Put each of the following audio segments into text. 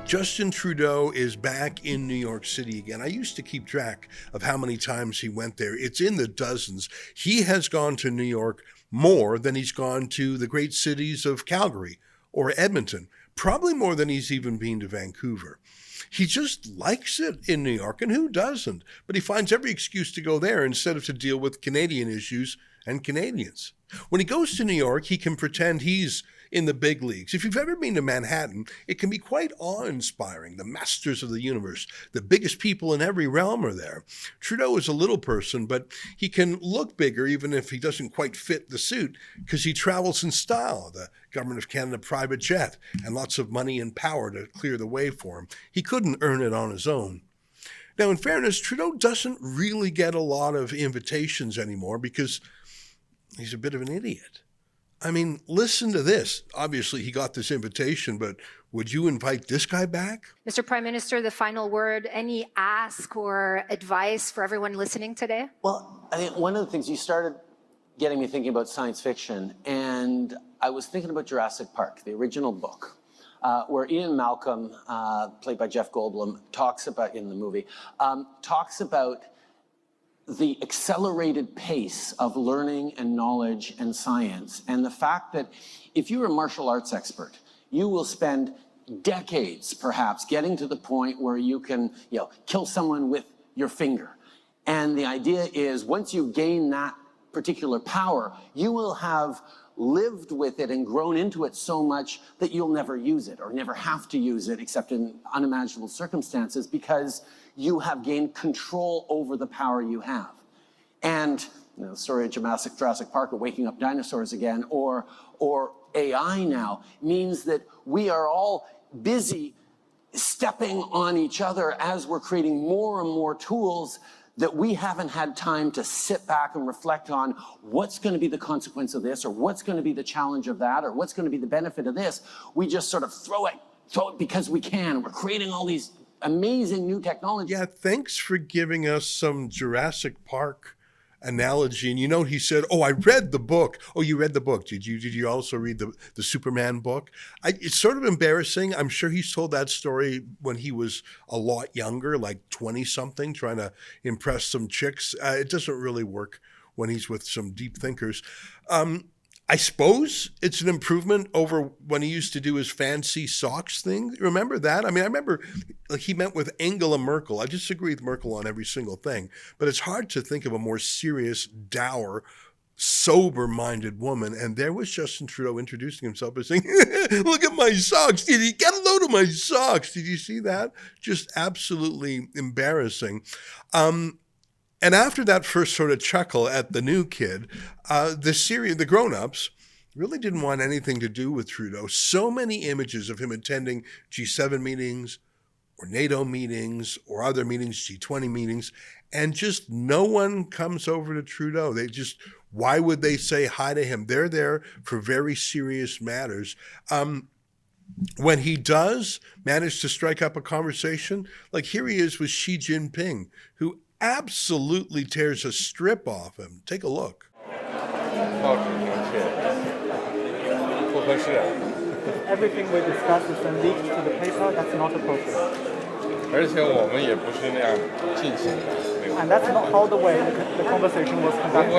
Justin Trudeau is back in New York City again. I used to keep track of how many times he went there. It's in the dozens. He has gone to New York more than he's gone to the great cities of Calgary or Edmonton, probably more than he's even been to Vancouver. He just likes it in New York, and who doesn't? But he finds every excuse to go there instead of to deal with Canadian issues and Canadians. When he goes to New York, he can pretend he's in the big leagues. If you've ever been to Manhattan, it can be quite awe-inspiring. The masters of the universe, the biggest people in every realm are there. Trudeau is a little person, but he can look bigger even if he doesn't quite fit the suit because he travels in style, the Government of Canada private jet, and lots of money and power to clear the way for him. He couldn't earn it on his own. Now, in fairness, Trudeau doesn't really get a lot of invitations anymore because he's a bit of an idiot. I mean, listen to this. Obviously, he got this invitation, but would you invite this guy back? Mr. Prime Minister, the final word, any ask or advice for everyone listening today? Well, I think one of the things you started getting me thinking about science fiction, and I was thinking about Jurassic Park, the original book, where Ian Malcolm, played by Jeff Goldblum, talks about, in the movie, talks about the accelerated pace of learning and knowledge and science, and the fact that if you're a martial arts expert, you will spend decades perhaps getting to the point where you can, kill someone with your finger. And the idea is once you gain that particular power, you will have lived with it and grown into it so much that you'll never use it or never have to use it except in unimaginable circumstances because you have gained control over the power you have. And the story of Jurassic Park, or waking up dinosaurs again, or AI now, means that we are all busy stepping on each other as we're creating more and more tools that we haven't had time to sit back and reflect on what's going to be the consequence of this, or what's going to be the challenge of that, or what's going to be the benefit of this. We just sort of throw it because we can. We're creating all these amazing new technology. Yeah, thanks for giving us some Jurassic Park analogy. And he said, I read the book. Oh, you read the book. Did you also read the Superman book? It's sort of embarrassing. I'm sure he's told that story when he was a lot younger, like 20-something, trying to impress some chicks. It doesn't really work when he's with some deep thinkers. I suppose it's an improvement over when he used to do his fancy socks thing. Remember that? I remember he met with Angela Merkel. I disagree with Merkel on every single thing, but it's hard to think of a more serious, dour, sober-minded woman. And there was Justin Trudeau introducing himself by saying, look at my socks. Did you get a load of my socks? Did you see that? Just absolutely embarrassing. And after that first sort of chuckle at the new kid, the grownups really didn't want anything to do with Trudeau. So many images of him attending G7 meetings or NATO meetings or other meetings, G20 meetings, and just no one comes over to Trudeau. Why would they say hi to him? They're there for very serious matters. When he does manage to strike up a conversation, like here he is with Xi Jinping, who absolutely tears a strip off him. Take a look. Everything we discuss is then leaked to the paper. That's not appropriate. And that's not how the conversation was conducted.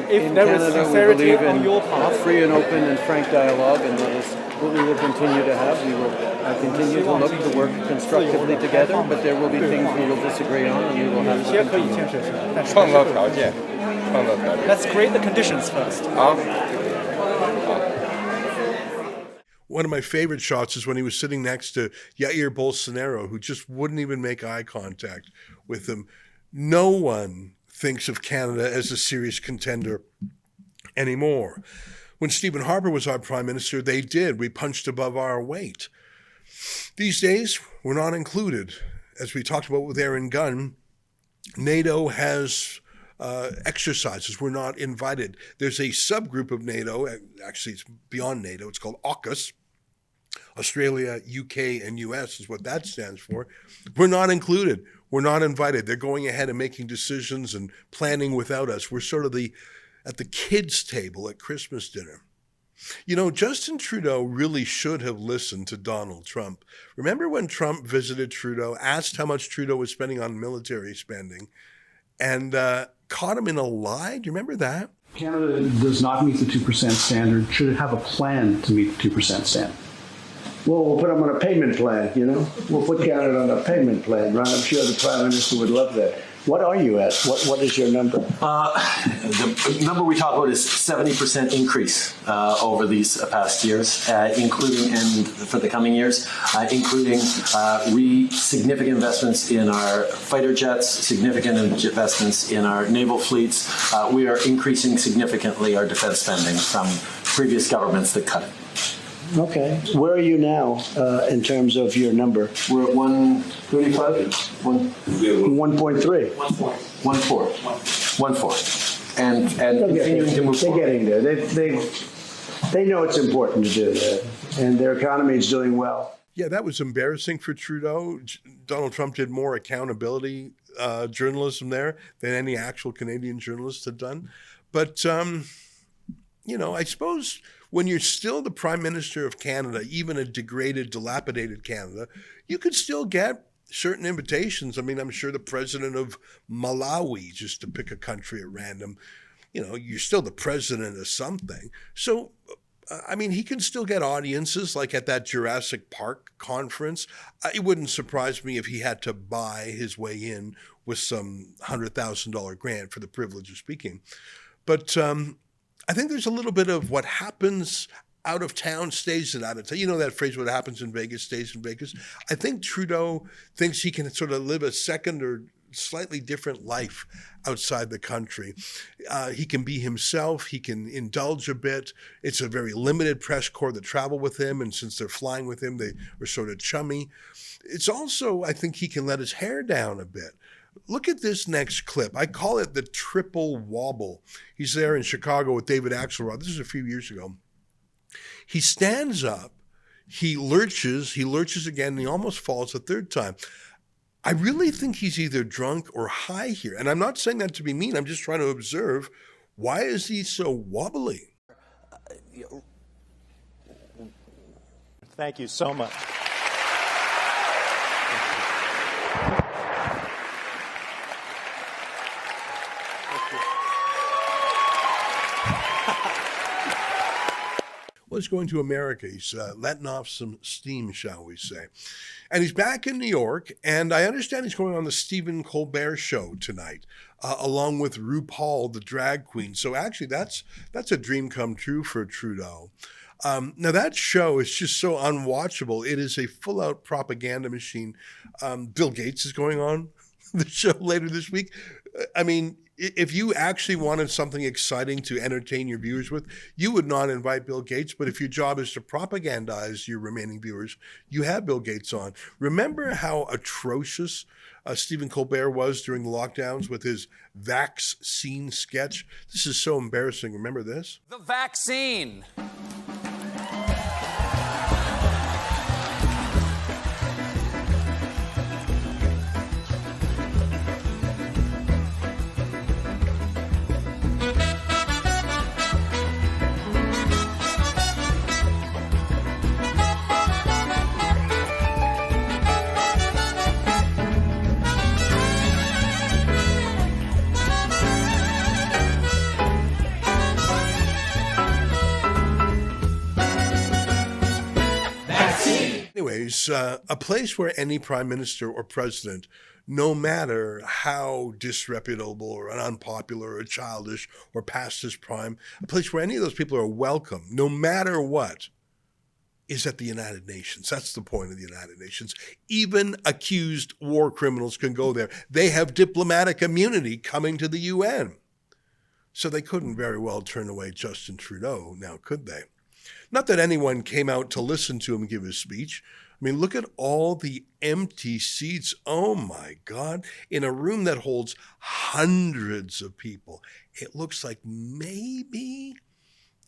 If there is sincerity on your part, free and open and frank dialogue, and that is what we will continue to have. We will continue to look to work constructively together, but there will be things we will disagree on, and we will have to. Let's create the conditions first. One of my favorite shots is when he was sitting next to Jair Bolsonaro, who just wouldn't even make eye contact with him. No one thinks of Canada as a serious contender anymore. When Stephen Harper was our prime minister, they did. We punched above our weight. These days, we're not included. As we talked about with Aaron Gunn, NATO has exercises. We're not invited. There's a subgroup of NATO, actually it's beyond NATO, it's called AUKUS, Australia, UK, and US is what that stands for. We're not included. We're not invited. They're going ahead and making decisions and planning without us. We're sort of at the kids' table at Christmas dinner. You know, Justin Trudeau really should have listened to Donald Trump. Remember when Trump visited Trudeau, asked how much Trudeau was spending on military spending, and caught him in a lie? Do you remember that? Canada does not meet the 2% standard. Should it have a plan to meet the 2% standard? Well, we'll put them on a payment plan, you know? We'll put Canada on a payment plan, right? I'm sure the Prime Minister would love that. What are you at? What is your number? The number we talk about is 70% increase over these past years, including, and for the coming years, including significant investments in our fighter jets, significant investments in our naval fleets. We are increasing significantly our defense spending from previous governments that cut it. Okay. Where are you now in terms of your number? We're at 135? 1.3. 1.4. And continuing to move They're forward. getting there. They know it's important to do that, and their economy is doing well. Yeah, that was embarrassing for Trudeau. Donald Trump did more accountability journalism there than any actual Canadian journalist had done. But, you know, I suppose when you're still the Prime Minister of Canada, even a degraded, dilapidated Canada, you could still get certain invitations. I mean, I'm sure the president of Malawi, just to pick a country at random, you know, you're still the president of something. So, I mean, he can still get audiences like at that Jurassic Park conference. It wouldn't surprise me if he had to buy his way in with some $100,000 grant for the privilege of speaking. But I think there's a little bit of what happens out of town stays in out of town. You know that phrase, what happens in Vegas stays in Vegas? I think Trudeau thinks he can sort of live a second or slightly different life outside the country. He can be himself. He can indulge a bit. It's a very limited press corps that travel with him, and since they're flying with him, they are sort of chummy. It's also, I think he can let his hair down a bit. Look at this next clip. I call it the triple wobble. He's there in Chicago with David Axelrod. This is a few years ago. He stands up, he lurches again, and he almost falls a third time. I really think he's either drunk or high here. And I'm not saying that to be mean. I'm just trying to observe, why is he so wobbly? Thank you so much. Well, he's going to America. He's letting off some steam, shall we say. And he's back in New York, and I understand he's going on the Stephen Colbert Show tonight, along with RuPaul, the drag queen. So actually, that's a dream come true for Trudeau. Now, that show is just so unwatchable. It is a full-out propaganda machine. Bill Gates is going on the show later this week. I mean, if you actually wanted something exciting to entertain your viewers with, you would not invite Bill Gates. But if your job is to propagandize your remaining viewers, you have Bill Gates on. Remember how atrocious Stephen Colbert was during the lockdowns with his vaccine sketch? This is so embarrassing. Remember this? The vaccine. Anyways, a place where any prime minister or president, no matter how disreputable or unpopular or childish or past his prime, a place where any of those people are welcome, no matter what, is at the United Nations. That's the point of the United Nations. Even accused war criminals can go there. They have diplomatic immunity coming to the UN. So they couldn't very well turn away Justin Trudeau, now could they? Not that anyone came out to listen to him give his speech. I mean, look at all the empty seats. Oh my God. In a room that holds hundreds of people, it looks like maybe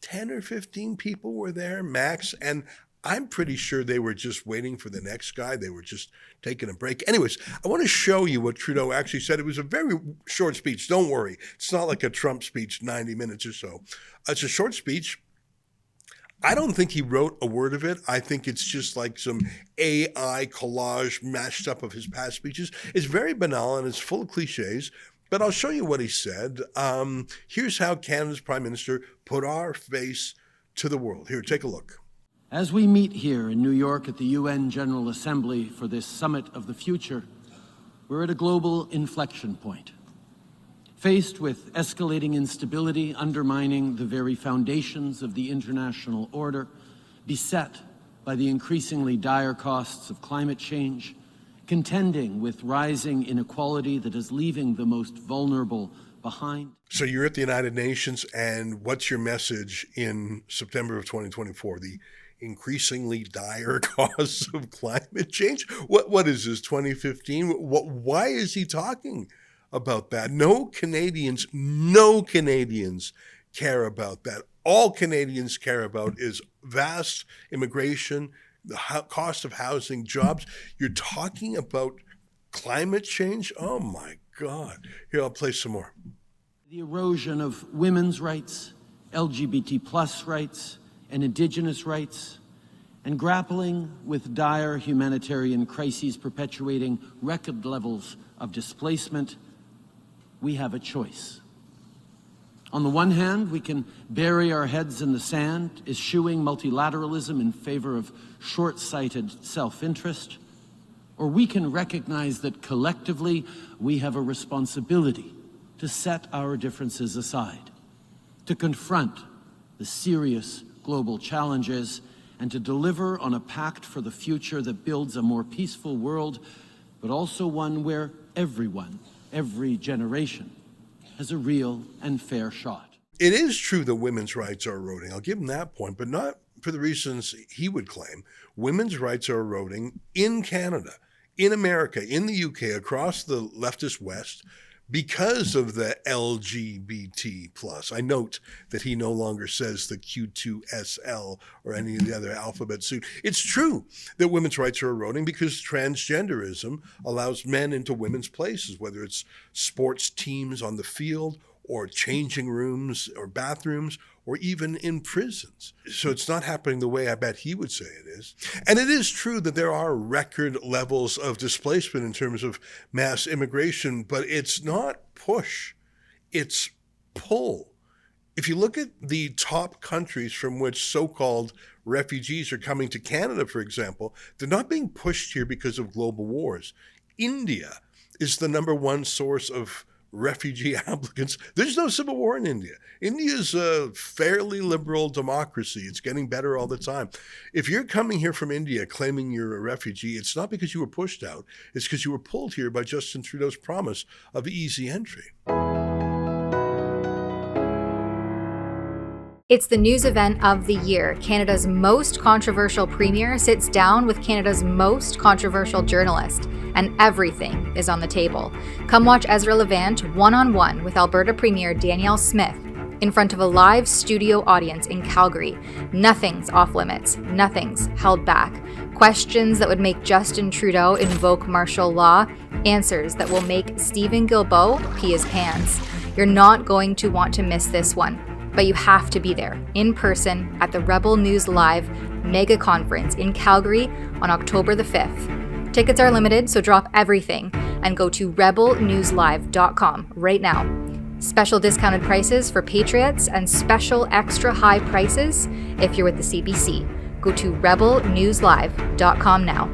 10 or 15 people were there, max. And I'm pretty sure they were just waiting for the next guy. They were just taking a break. Anyways, I want to show you what Trudeau actually said. It was a very short speech. Don't worry. It's not like a Trump speech, 90 minutes or so. It's a short speech. I don't think he wrote a word of it. I think it's just like some AI collage mashed up of his past speeches. It's very banal and it's full of cliches, but I'll show you what he said. Here's how Canada's Prime Minister put our face to the world. Here, take a look. As we meet here in New York at the UN General Assembly for this Summit of the Future, we're at a global inflection point. Faced with escalating instability undermining the very foundations of the international order, beset by the increasingly dire costs of climate change, contending with rising inequality that is leaving the most vulnerable behind. So you're at the United Nations, and what's your message in September of 2024? The increasingly dire costs of climate change? What is this, 2015? Why is he talking about that? No Canadians care about that. All Canadians care about is vast immigration, the cost of housing, jobs. You're talking about climate change? Oh my God. Here, I'll play some more. The erosion of women's rights, LGBT+ rights, and Indigenous rights, and grappling with dire humanitarian crises perpetuating record levels of displacement, we have a choice. On the one hand, we can bury our heads in the sand, eschewing multilateralism in favor of short-sighted self-interest, or we can recognize that collectively we have a responsibility to set our differences aside, to confront the serious global challenges, and to deliver on a pact for the future that builds a more peaceful world, but also one where everyone, every generation, has a real and fair shot. It is true that women's rights are eroding. I'll give him that point, but not for the reasons he would claim. Women's rights are eroding in Canada, in America, in the UK, across the leftist West, because of the LGBT+. I note that he no longer says the Q2SL or any of the other alphabet soup. It's true that women's rights are eroding because transgenderism allows men into women's places, whether it's sports teams on the field or changing rooms or bathrooms or even in prisons. So it's not happening the way I bet he would say it is. And it is true that there are record levels of displacement in terms of mass immigration, but it's not push, it's pull. If you look at the top countries from which so-called refugees are coming to Canada, for example, they're not being pushed here because of global wars. India is the #1 source of refugee applicants. There's no civil war in India. India is a fairly liberal democracy. It's getting better all the time. If you're coming here from India claiming you're a refugee, it's not because you were pushed out. It's because you were pulled here by Justin Trudeau's promise of easy entry. It's the news event of the year. Canada's most controversial premier sits down with Canada's most controversial journalist, and everything is on the table. Come watch Ezra Levant one-on-one with Alberta Premier Danielle Smith in front of a live studio audience in Calgary. Nothing's off limits. Nothing's held back. Questions that would make Justin Trudeau invoke martial law. Answers that will make Stephen Guilbeault pee his pants. You're not going to want to miss this one. But you have to be there, in person, at the Rebel News Live mega conference in Calgary on October the 5th. Tickets are limited, so drop everything and go to rebelnewslive.com right now. Special discounted prices for Patriots and special extra high prices if you're with the CBC. Go to rebelnewslive.com now.